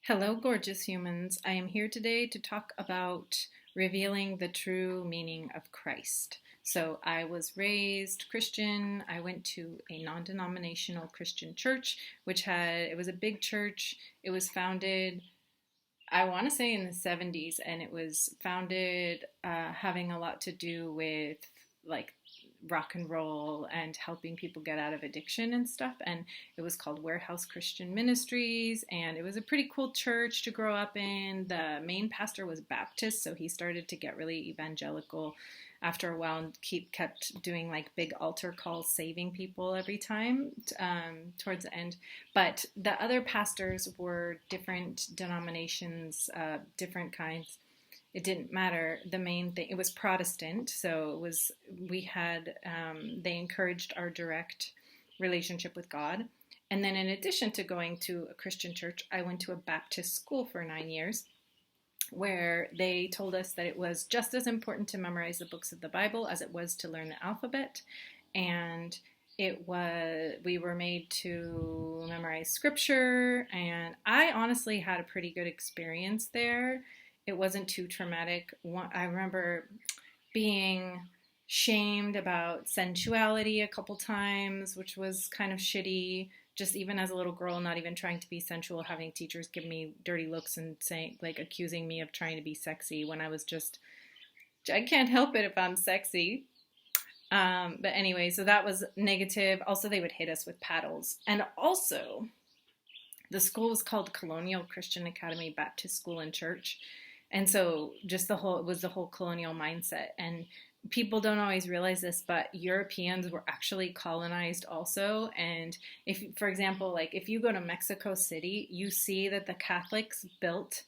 Hello, gorgeous humans. I am here today to talk about revealing the true meaning of Christ. So, I was raised Christian. I went to a non denominational Christian church, it was a big church. It was founded, I want to say, in the 70s, and it was founded having a lot to do with like rock and roll and helping people get out of addiction and stuff. And it was called Warehouse Christian Ministries, and it was a pretty cool church to grow up in. The main pastor was Baptist, so he started to get really evangelical after a while and kept doing like big altar calls, saving people every time towards the end. But the other pastors were different denominations, different kinds. It didn't matter. The main thing, it was Protestant, so they encouraged our direct relationship with God. And then in addition to going to a Christian church, I went to a Baptist school for 9 years, where they told us that it was just as important to memorize the books of the Bible as it was to learn the alphabet. And we were made to memorize scripture, and I honestly had a pretty good experience there. It wasn't too traumatic. I remember being shamed about sensuality a couple times, which was kind of shitty. Just even as a little girl, not even trying to be sensual, having teachers give me dirty looks and saying, like, accusing me of trying to be sexy when I can't help it if I'm sexy. But anyway, so that was negative. Also, they would hit us with paddles. And also, the school was called Colonial Christian Academy Baptist School and Church. And so it was the whole colonial mindset. And people don't always realize this, but Europeans were actually colonized also. And for example, like if you go to Mexico City, you see that the Catholics built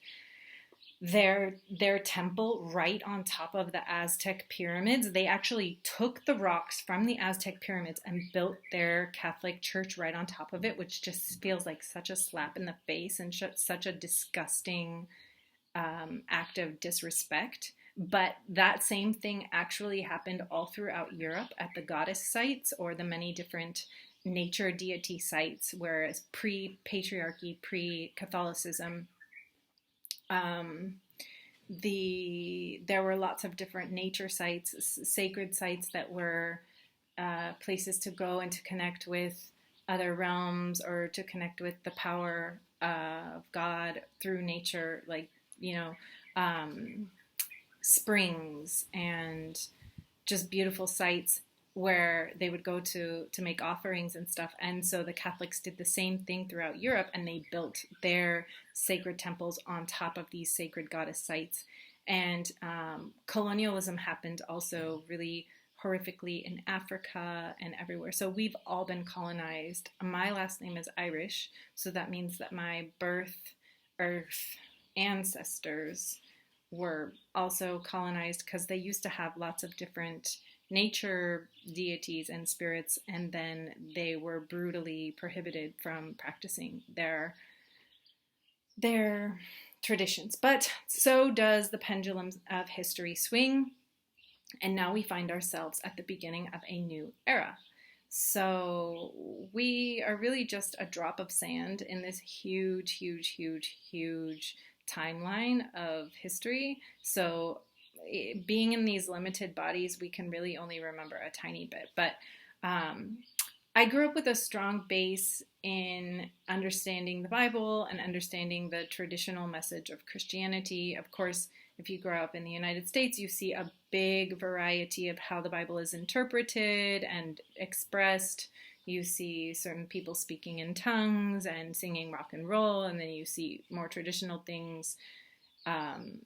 their temple right on top of the Aztec pyramids. They actually took the rocks from the Aztec pyramids and built their Catholic church right on top of it, which just feels like such a slap in the face and such a disgusting act of disrespect. But that same thing actually happened all throughout Europe at the goddess sites or the many different nature deity sites, whereas pre-patriarchy, pre-Catholicism, there were lots of different nature sites, sacred sites that were places to go and to connect with other realms or to connect with the power of God through nature, like springs and just beautiful sites where they would go to make offerings and stuff. And so the Catholics did the same thing throughout Europe, and they built their sacred temples on top of these sacred goddess sites. And colonialism happened also really horrifically in Africa and everywhere. So we've all been colonized. My last name is Irish, so that means that my earth ancestors were also colonized because they used to have lots of different nature deities and spirits, and then they were brutally prohibited from practicing their traditions. But so does the pendulum of history swing, and now we find ourselves at the beginning of a new era. So we are really just a drop of sand in this huge, huge, huge, huge timeline of history. So being in these limited bodies, we can really only remember a tiny bit. But I grew up with a strong base in understanding the Bible and understanding the traditional message of Christianity. Of course, if you grow up in the United States, you see a big variety of how the Bible is interpreted and expressed. You see certain people speaking in tongues and singing rock and roll, and then you see more traditional things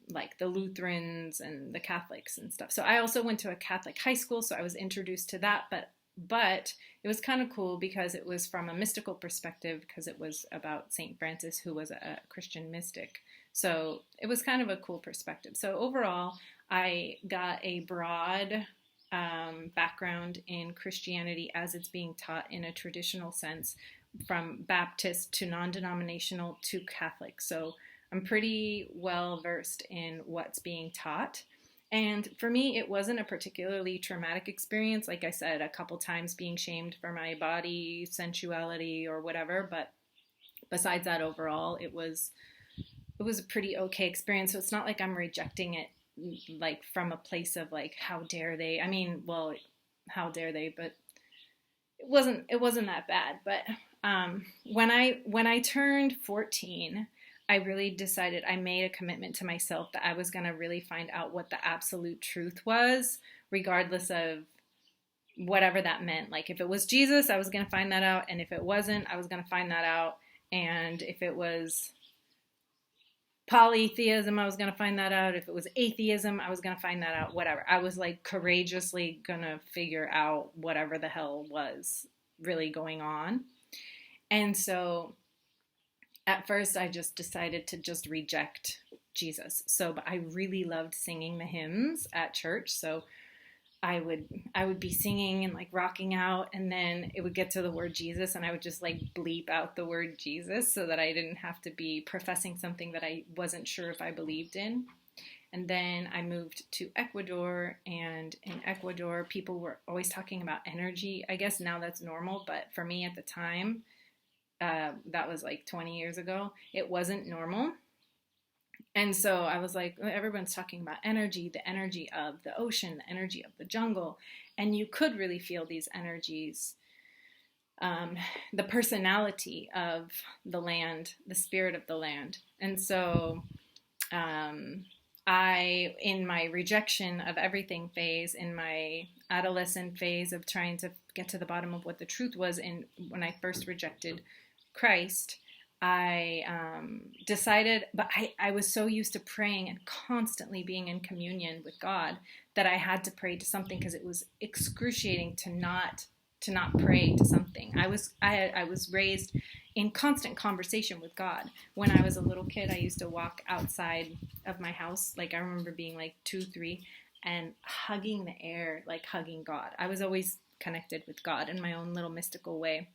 like the Lutherans and the Catholics and stuff. So I also went to a Catholic high school, so I was introduced to that, but it was kind of cool because it was from a mystical perspective, because it was about Saint Francis, who was a Christian mystic. So it was kind of a cool perspective. So overall, I got a broad background in Christianity as it's being taught in a traditional sense, from Baptist to non-denominational to Catholic. So I'm pretty well versed in what's being taught. And for me, it wasn't a particularly traumatic experience. Like I said, a couple times being shamed for my body, sensuality, or whatever. But besides that, overall, it was a pretty okay experience. So it's not like I'm rejecting it like from a place of like, how dare they? I mean, well, how dare they? But it wasn't that bad. But when I turned 14, I really decided, I made a commitment to myself that I was going to really find out what the absolute truth was, regardless of whatever that meant. Like if it was Jesus, I was going to find that out. And if it wasn't, I was going to find that out. And if it was polytheism, I was going to find that out. If it was atheism, I was going to find that out. Whatever. I was like courageously going to figure out whatever the hell was really going on. And so at first I just decided to just reject Jesus. But I really loved singing the hymns at church. So I would be singing and like rocking out, and then it would get to the word Jesus and I would just like bleep out the word Jesus so that I didn't have to be professing something that I wasn't sure if I believed in. And then I moved to Ecuador, and in Ecuador people were always talking about energy. I guess now that's normal, but for me at the time, that was like 20 years ago, it wasn't normal. And so I was like, everyone's talking about energy, the energy of the ocean, the energy of the jungle. And you could really feel these energies, the personality of the land, the spirit of the land. And so in my rejection of everything phase, in my adolescent phase of trying to get to the bottom of what the truth was, and when I first rejected Christ, I decided, but I was so used to praying and constantly being in communion with God that I had to pray to something, because it was excruciating to not pray to something. I was raised in constant conversation with God. When I was a little kid, I used to walk outside of my house. Like I remember being like 2, 3 and hugging the air, like hugging God. I was always connected with God in my own little mystical way.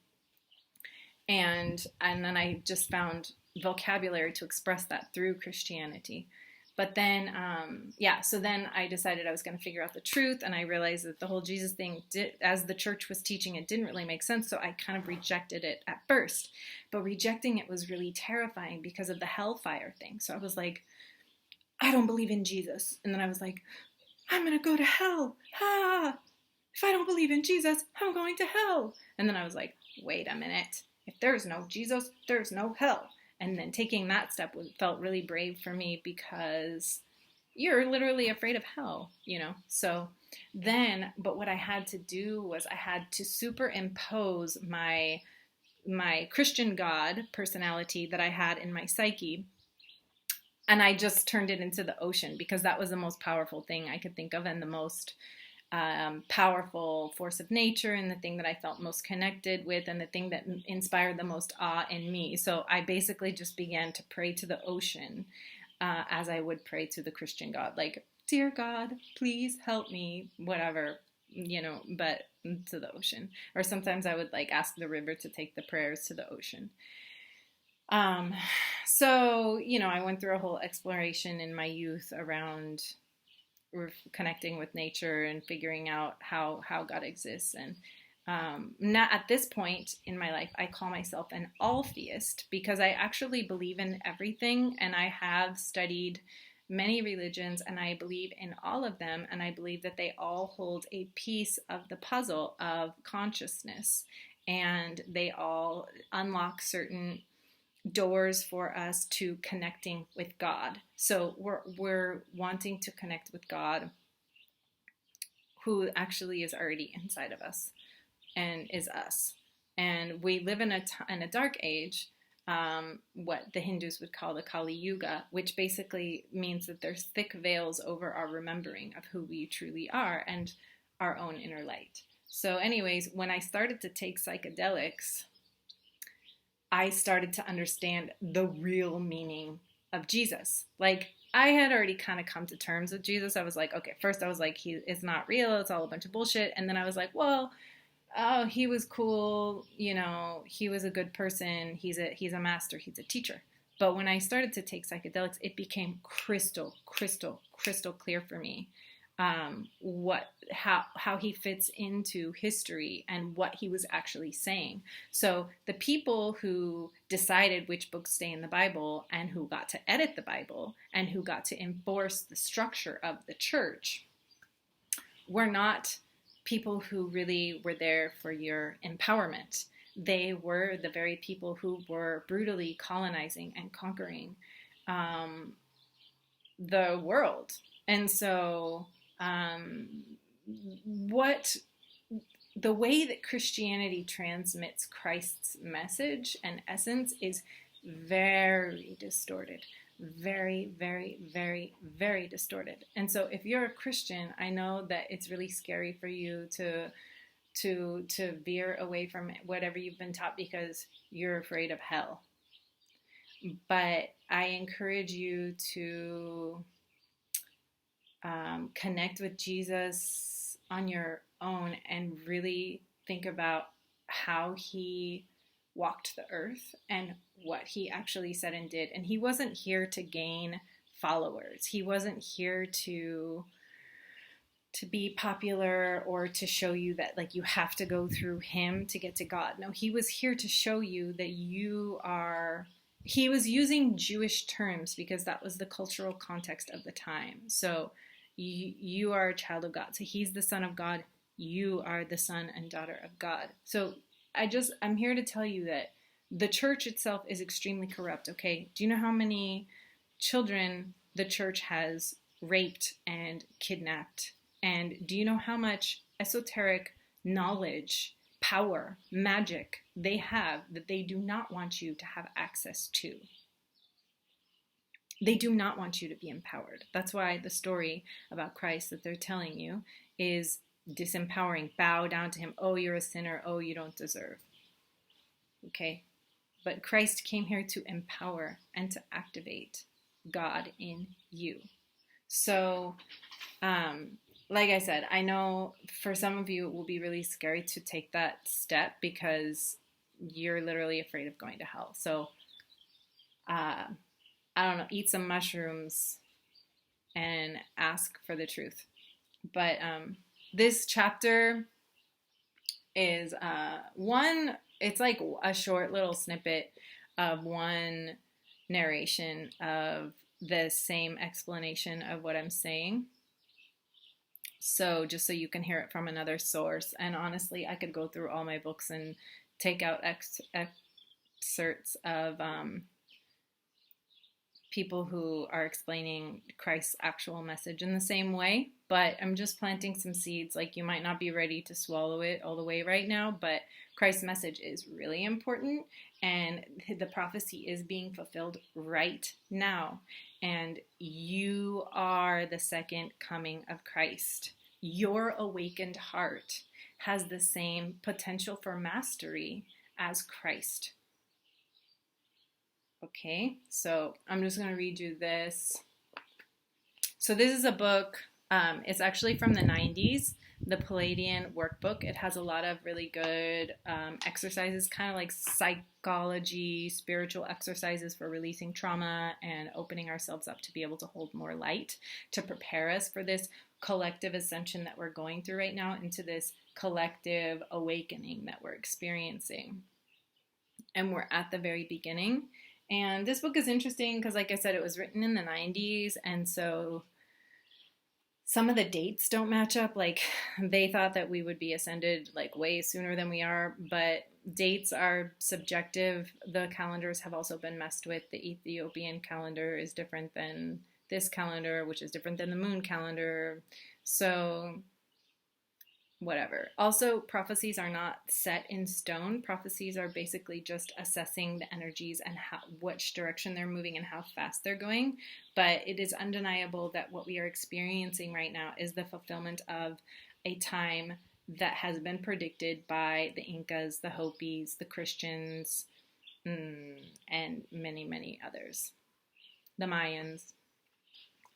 And then I just found vocabulary to express that through Christianity. But then, so then I decided I was going to figure out the truth, and I realized that the whole Jesus thing, as the church was teaching, it didn't really make sense, so I kind of rejected it at first. But rejecting it was really terrifying because of the hellfire thing. So I was like, I don't believe in Jesus. And then I was like, I'm going to go to hell. If I don't believe in Jesus, I'm going to hell. And then I was like, wait a minute. If there's no Jesus, there's no hell. And then taking that step felt really brave for me, because you're literally afraid of hell, So then, but what I had to do was I had to superimpose my Christian God personality that I had in my psyche, and I just turned it into the ocean, because that was the most powerful thing I could think of, and the most powerful force of nature, and the thing that I felt most connected with, and the thing that inspired the most awe in me. So I basically just began to pray to the ocean, as I would pray to the Christian God, like, dear God, please help me, whatever, but to the ocean. Or sometimes I would like ask the river to take the prayers to the ocean. So I went through a whole exploration in my youth around connecting with nature and figuring out how God exists. And not at this point in my life, I call myself an all-theist, because I actually believe in everything, and I have studied many religions, and I believe in all of them, and I believe that they all hold a piece of the puzzle of consciousness, and they all unlock certain doors for us to connecting with God. So we're wanting to connect with God, who actually is already inside of us and is us. And we live in a dark age, what the Hindus would call the Kali Yuga, which basically means that there's thick veils over our remembering of who we truly are and our own inner light. So anyways, when I started to take psychedelics, I started to understand the real meaning of Jesus. Like, I had already kind of come to terms with Jesus. I was like, okay, first I was like, it's not real. It's all a bunch of bullshit. And then I was like, well, oh, he was cool. He was a good person. He's a master. He's a teacher. But when I started to take psychedelics, it became crystal clear for me how he fits into history and what he was actually saying. So the people who decided which books stay in the Bible and who got to edit the Bible and who got to enforce the structure of the church were not people who really were there for your empowerment. They were the very people who were brutally colonizing and conquering the world. And so the way that Christianity transmits Christ's message and essence is very distorted. Very, very, very, very distorted. And so if you're a Christian, I know that it's really scary for you to veer away from whatever you've been taught because you're afraid of hell. But I encourage you to connect with Jesus on your own and really think about how he walked the earth and what he actually said and did. And he wasn't here to gain followers. He wasn't here to be popular or to show you that like you have to go through him to get to God. No, he was here to show you that he was using Jewish terms because that was the cultural context of the time. So you are a child of God. So he's the son of God. You are the son and daughter of God. So I'm here to tell you that the church itself is extremely corrupt, okay? Do you know how many children the church has raped and kidnapped? And do you know how much esoteric knowledge, power, magic they have that they do not want you to have access to? They do not want you to be empowered. That's why the story about Christ that they're telling you is disempowering. Bow down to him. Oh, you're a sinner. Oh, you don't deserve. Okay? But Christ came here to empower and to activate God in you. So, like I said, I know for some of you it will be really scary to take that step because you're literally afraid of going to hell. So, I don't know, eat some mushrooms and ask for the truth. But this chapter is it's like a short little snippet of one narration of the same explanation of what I'm saying. So just so you can hear it from another source. And honestly, I could go through all my books and take out excerpts of people who are explaining Christ's actual message in the same way, but I'm just planting some seeds. Like, you might not be ready to swallow it all the way right now, but Christ's message is really important, and the prophecy is being fulfilled right now, and you are the second coming of Christ. Your awakened heart has the same potential for mastery as Christ. Okay, so I'm just going to read you this. So this is a book, it's actually from the 90s, the Palladian workbook. It has a lot of really good exercises, kind of like psychology, spiritual exercises for releasing trauma and opening ourselves up to be able to hold more light, to prepare us for this collective ascension that we're going through right now, into this collective awakening that we're experiencing. And we're at the very beginning. And this book is interesting because, like I said, it was written in the 90s, and so some of the dates don't match up. Like, they thought that we would be ascended like way sooner than we are, but dates are subjective. The calendars have also been messed with. The Ethiopian calendar is different than this calendar, which is different than the moon calendar. So whatever. Also, prophecies are not set in stone. Prophecies are basically just assessing the energies and which direction they're moving and how fast they're going. But it is undeniable that what we are experiencing right now is the fulfillment of a time that has been predicted by the Incas, the Hopis, the Christians, and many, many others. The Mayans.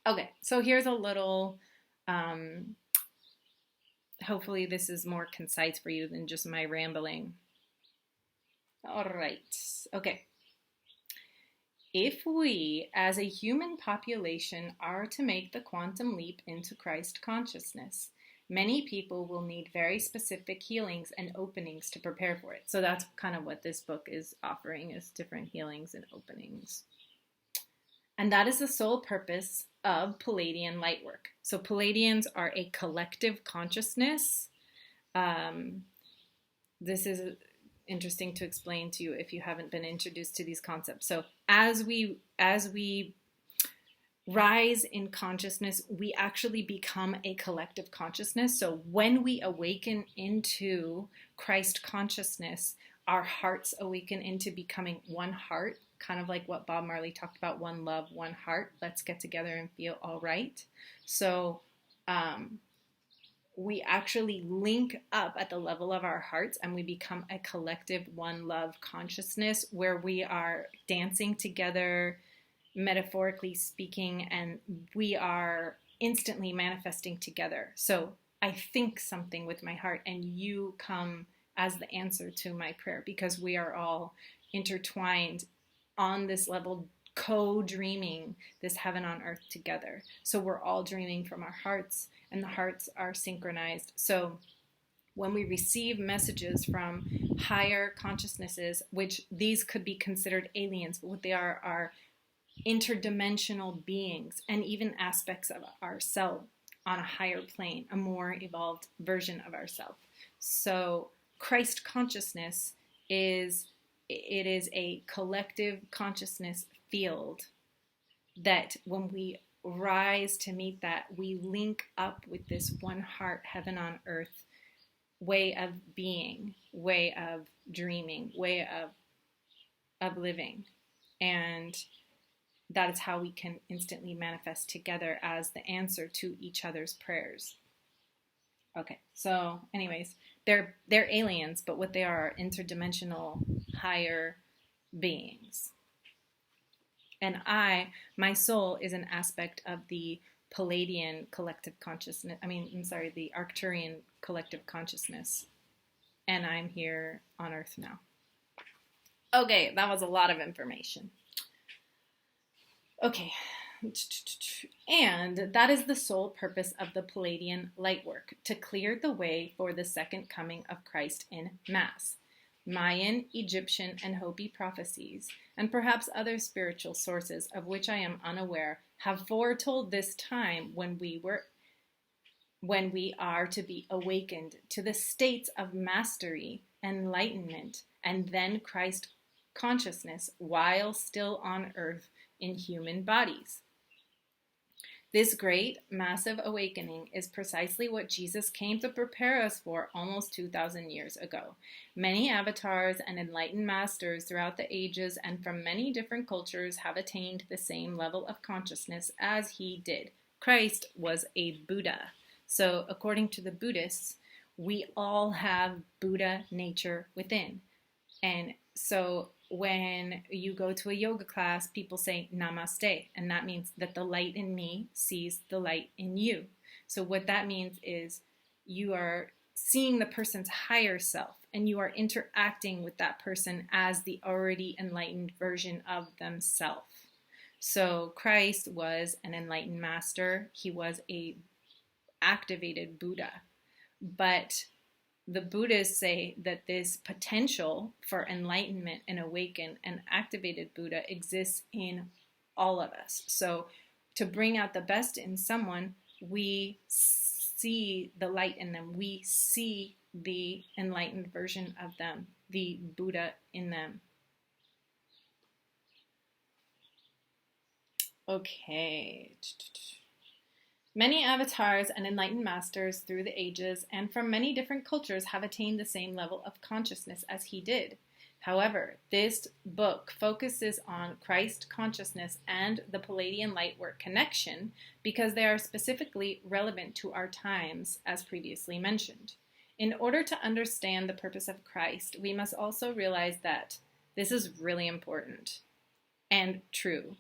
Okay, so here's a little... hopefully this is more concise for you than just my rambling. All right. Okay. If we, as a human population, are to make the quantum leap into Christ consciousness, many people will need very specific healings and openings to prepare for it. So that's kind of what this book is offering, is different healings and openings. And that is the sole purpose of Palladian Lightwork. So Palladians are a collective consciousness. This is interesting to explain to you if you haven't been introduced to these concepts. So as we rise in consciousness, we actually become a collective consciousness. So when we awaken into Christ consciousness, our hearts awaken into becoming one heart, kind of like what Bob Marley talked about, one love, one heart. Let's get together and feel all right. So we actually link up at the level of our hearts and we become a collective one love consciousness where we are dancing together, metaphorically speaking, and we are instantly manifesting together. So I think something with my heart and you come as the answer to my prayer, because we are all intertwined on this level, co-dreaming this heaven on earth together. So we're all dreaming from our hearts, and the hearts are synchronized. So when we receive messages from higher consciousnesses, which these could be considered aliens, but what they are interdimensional beings and even aspects of ourself on a higher plane, a more evolved version of ourself. So Christ consciousness is a collective consciousness field that when we rise to meet that, we link up with this one heart, heaven on earth way of being, way of dreaming, way of living. And that is how we can instantly manifest together as the answer to each other's prayers. Okay, so anyways, they're aliens, but what they are interdimensional higher beings. And my soul is an aspect of the Palladian collective consciousness. The Arcturian collective consciousness. And I'm here on Earth now. Okay, that was a lot of information. Okay. And that is the sole purpose of the Palladian Lightwork, to clear the way for the second coming of Christ in mass. Mayan, Egyptian, and Hopi prophecies, and perhaps other spiritual sources of which I am unaware, have foretold this time when we are to be awakened to the states of mastery, enlightenment, and then Christ consciousness while still on earth in human bodies. This great, massive awakening is precisely what Jesus came to prepare us for almost 2,000 years ago. Many avatars and enlightened masters throughout the ages and from many different cultures have attained the same level of consciousness as he did. Christ was a Buddha. So according to the Buddhists, we all have Buddha nature within. And so when you go to a yoga class, people say namaste, and that means that the light in me sees the light in you. So what that means is you are seeing the person's higher self, and you are interacting with that person as the already enlightened version of themselves. So Christ was an enlightened master. He was a activated Buddha. But the Buddhists say that this potential for enlightenment and awaken and activated Buddha exists in all of us. So to bring out the best in someone, we see the light in them. We see the enlightened version of them, the Buddha in them. Okay. Many avatars and enlightened masters through the ages and from many different cultures have attained the same level of consciousness as he did. However, this book focuses on Christ consciousness and the Palladian Lightwork connection because they are specifically relevant to our times, as previously mentioned. In order to understand the purpose of Christ, we must also realize that this is really important and true.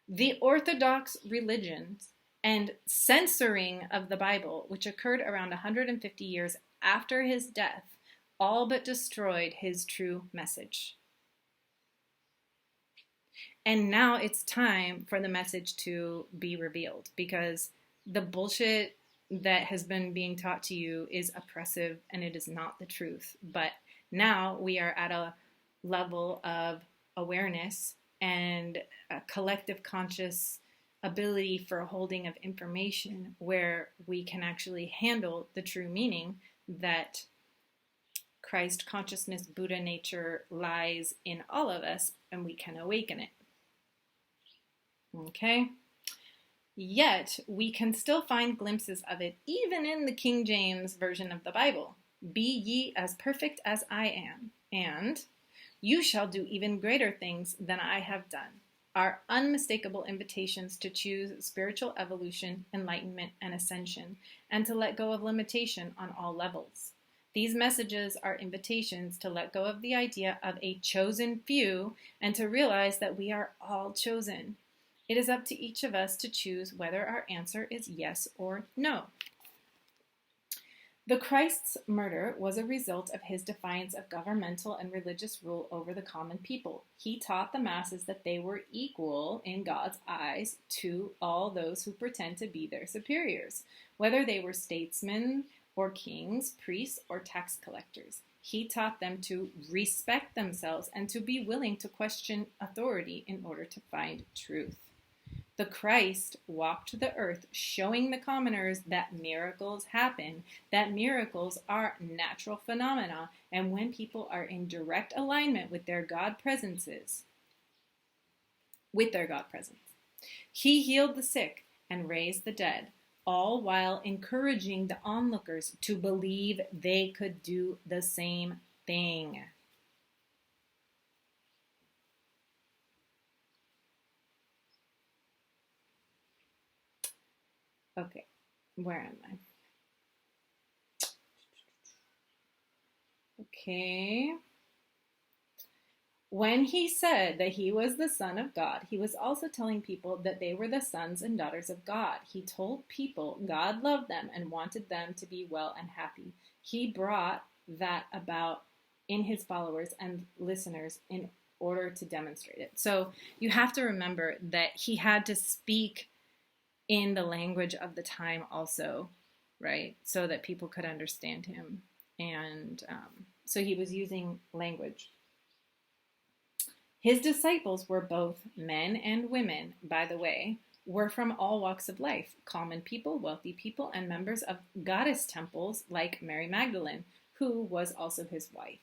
The Orthodox religions and censoring of the Bible, which occurred around 150 years after his death, all but destroyed his true message. And now it's time for the message to be revealed, because the bullshit that has been being taught to you is oppressive and it is not the truth. But now we are at a level of awareness and a collective conscious ability for a holding of information where we can actually handle the true meaning that Christ consciousness, Buddha nature lies in all of us, and we can awaken it. Okay? Yet, we can still find glimpses of it even in the King James Version of the Bible. Be ye as perfect as I am, and you shall do even greater things than I have done, are unmistakable invitations to choose spiritual evolution, enlightenment, and ascension, and to let go of limitation on all levels. These messages are invitations to let go of the idea of a chosen few and to realize that we are all chosen. It is up to each of us to choose whether our answer is yes or no. The Christ's murder was a result of his defiance of governmental and religious rule over the common people. He taught the masses that they were equal in God's eyes to all those who pretend to be their superiors, whether they were statesmen or kings, priests, or tax collectors. He taught them to respect themselves and to be willing to question authority in order to find truth. The Christ walked the earth showing the commoners that miracles happen, that miracles are natural phenomena, and when people are in direct alignment with their God presences, he healed the sick and raised the dead, all while encouraging the onlookers to believe they could do the same thing. Okay, where am I? Okay. When he said that he was the Son of God, he was also telling people that they were the sons and daughters of God. He told people God loved them and wanted them to be well and happy. He brought that about in his followers and listeners in order to demonstrate it. So you have to remember that he had to speak in the language of the time also, right? So that people could understand him. And so he was using language. His disciples were both men and women, by the way, were from all walks of life, common people, wealthy people, and members of goddess temples like Mary Magdalene, who was also his wife.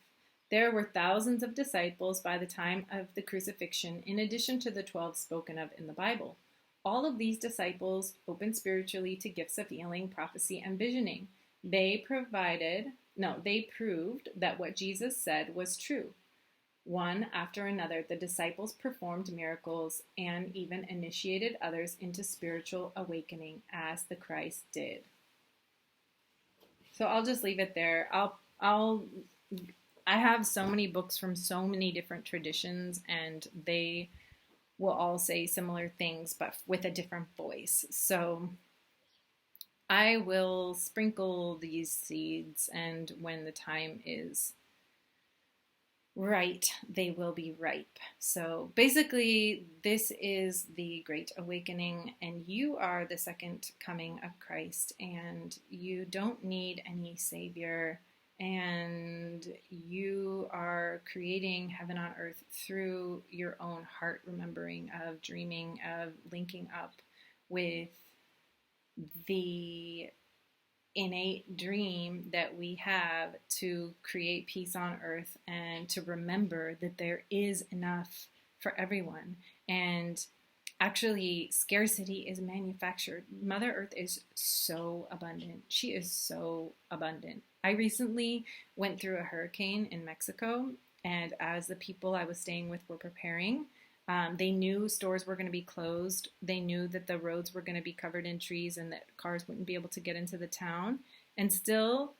There were thousands of disciples by the time of the crucifixion, in addition to the 12 spoken of in the Bible. All of these disciples opened spiritually to gifts of healing, prophecy, and visioning. They proved that what Jesus said was true. One after another, the disciples performed miracles and even initiated others into spiritual awakening as the Christ did. So I'll just leave it there. I have so many books from so many different traditions, and they will all say similar things, but with a different voice. So I will sprinkle these seeds, and when the time is right, they will be ripe. So basically, this is the Great Awakening, and you are the second coming of Christ, and you don't need any savior, and you are creating heaven on earth through your own heart remembering of dreaming of linking up with the innate dream that we have to create peace on earth and to remember that there is enough for everyone. And actually, scarcity is manufactured. Mother Earth is so abundant. She is so abundant. I recently went through a hurricane in Mexico, and as the people I was staying with were preparing, they knew stores were going to be closed. They knew that the roads were going to be covered in trees and that cars wouldn't be able to get into the town. And still,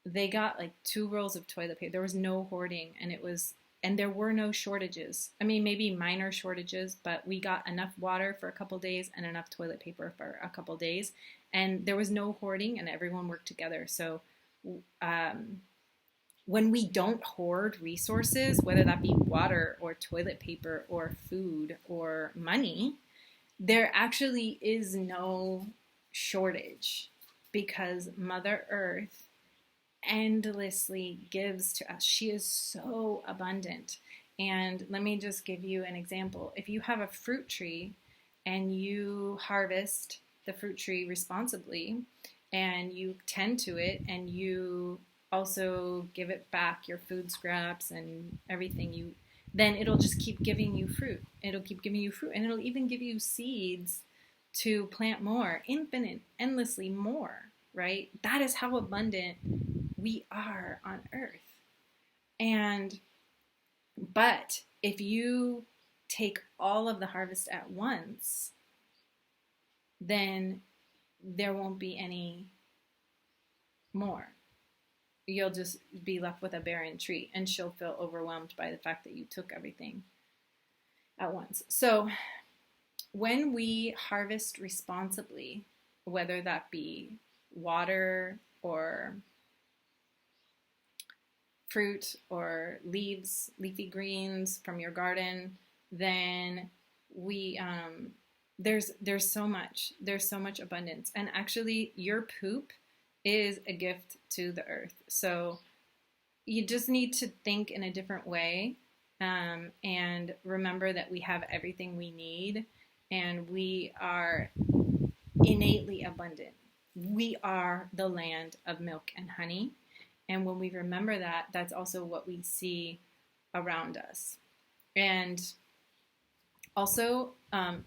they got like 2 rolls of toilet paper. There was no hoarding, and there were no shortages. I mean, maybe minor shortages, but we got enough water for a couple days and enough toilet paper for a couple days. And there was no hoarding, and everyone worked together. So when we don't hoard resources, whether that be water or toilet paper or food or money, there actually is no shortage because Mother Earth endlessly gives to us. She is so abundant. And let me just give you an example. If you have a fruit tree and you harvest the fruit tree responsibly and you tend to it and you also give it back your food scraps and everything, you then it'll just keep giving you fruit. It'll keep giving you fruit, and it'll even give you seeds to plant more, infinite, endlessly more, right? That is how abundant we are on earth. And but if you take all of the harvest at once, then there won't be any more. You'll just be left with a barren tree, and she'll feel overwhelmed by the fact that you took everything at once. So when we harvest responsibly, whether that be water or fruit or leaves, leafy greens from your garden, then we there's so much abundance. And actually, your poop is a gift to the earth. So you just need to think in a different way, and remember that we have everything we need, and we are innately abundant. We are the land of milk and honey. And when we remember that, that's also what we see around us. And also,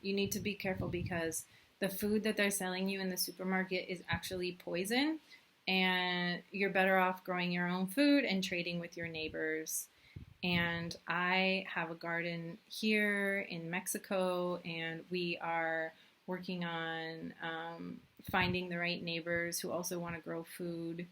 you need to be careful because the food that they're selling you in the supermarket is actually poison. And you're better off growing your own food and trading with your neighbors. And I have a garden here in Mexico, and we are working on finding the right neighbors who also want to grow food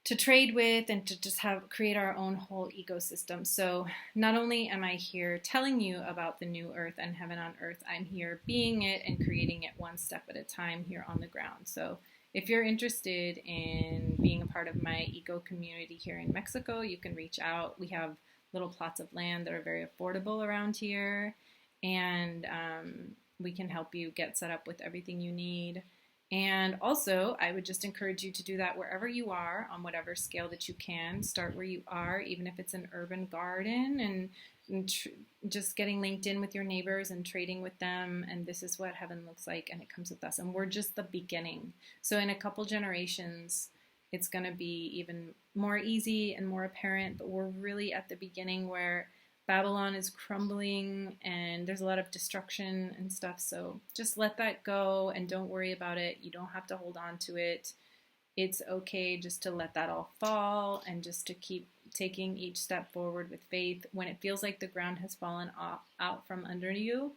to trade with and to just create our own whole ecosystem. So not only am I here telling you about the new earth and heaven on earth, I'm here being it and creating it one step at a time here on the ground. So if you're interested in being a part of my eco community here in Mexico, you can reach out. We have little plots of land that are very affordable around here, and we can help you get set up with everything you need. And also, I would just encourage you to do that wherever you are, on whatever scale that you can. Start where you are, even if it's an urban garden, and just getting linked in with your neighbors and trading with them. And this is what heaven looks like, and it comes with us. And we're just the beginning. So in a couple generations, it's going to be even more easy and more apparent. But we're really at the beginning where Babylon is crumbling and there's a lot of destruction and stuff. So just let that go and don't worry about it. You don't have to hold on to it. It's okay just to let that all fall and just to keep taking each step forward with faith. When it feels like the ground has fallen out from under you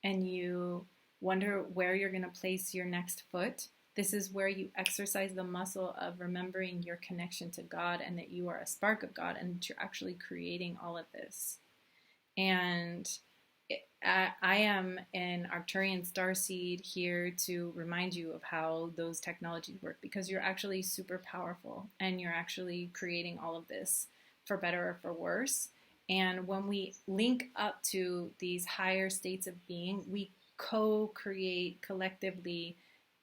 and you wonder where you're going to place your next foot, this is where you exercise the muscle of remembering your connection to God and that you are a spark of God and that you're actually creating all of this. And I am an Arcturian starseed here to remind you of how those technologies work, because you're actually super powerful and you're actually creating all of this for better or for worse. And when we link up to these higher states of being, we co-create collectively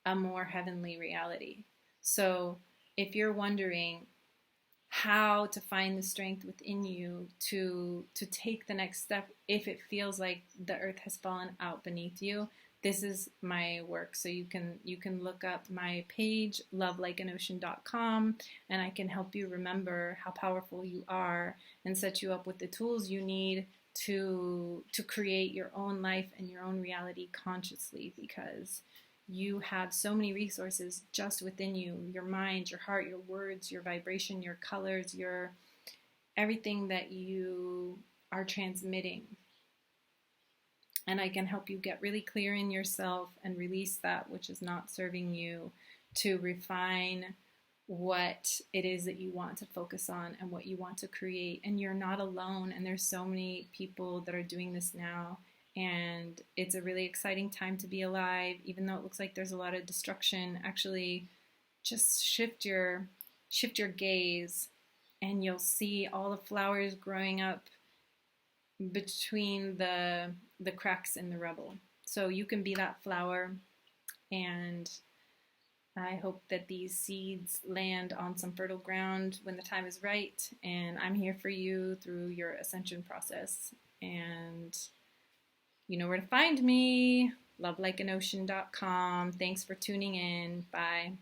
a more heavenly reality. So if you're wondering how to find the strength within you to take the next step, if it feels like the earth has fallen out beneath you, this is my work. So you can look up my page, lovelikeanocean.com, and I can help you remember how powerful you are and set you up with the tools you need to create your own life and your own reality consciously, because you have so many resources just within you, your mind, your heart, your words, your vibration, your colors, your everything that you are transmitting. And I can help you get really clear in yourself and release that which is not serving you, to refine what it is that you want to focus on and what you want to create. And you're not alone. And there's so many people that are doing this now. And it's a really exciting time to be alive, even though it looks like there's a lot of destruction. Actually, just shift your shift your gaze, and you'll see all the flowers growing up between the cracks in the rubble. So you can be that flower, and I hope that these seeds land on some fertile ground when the time is right, and I'm here for you through your ascension process. And you know where to find me, lovelikeanocean.com. Thanks for tuning in. Bye.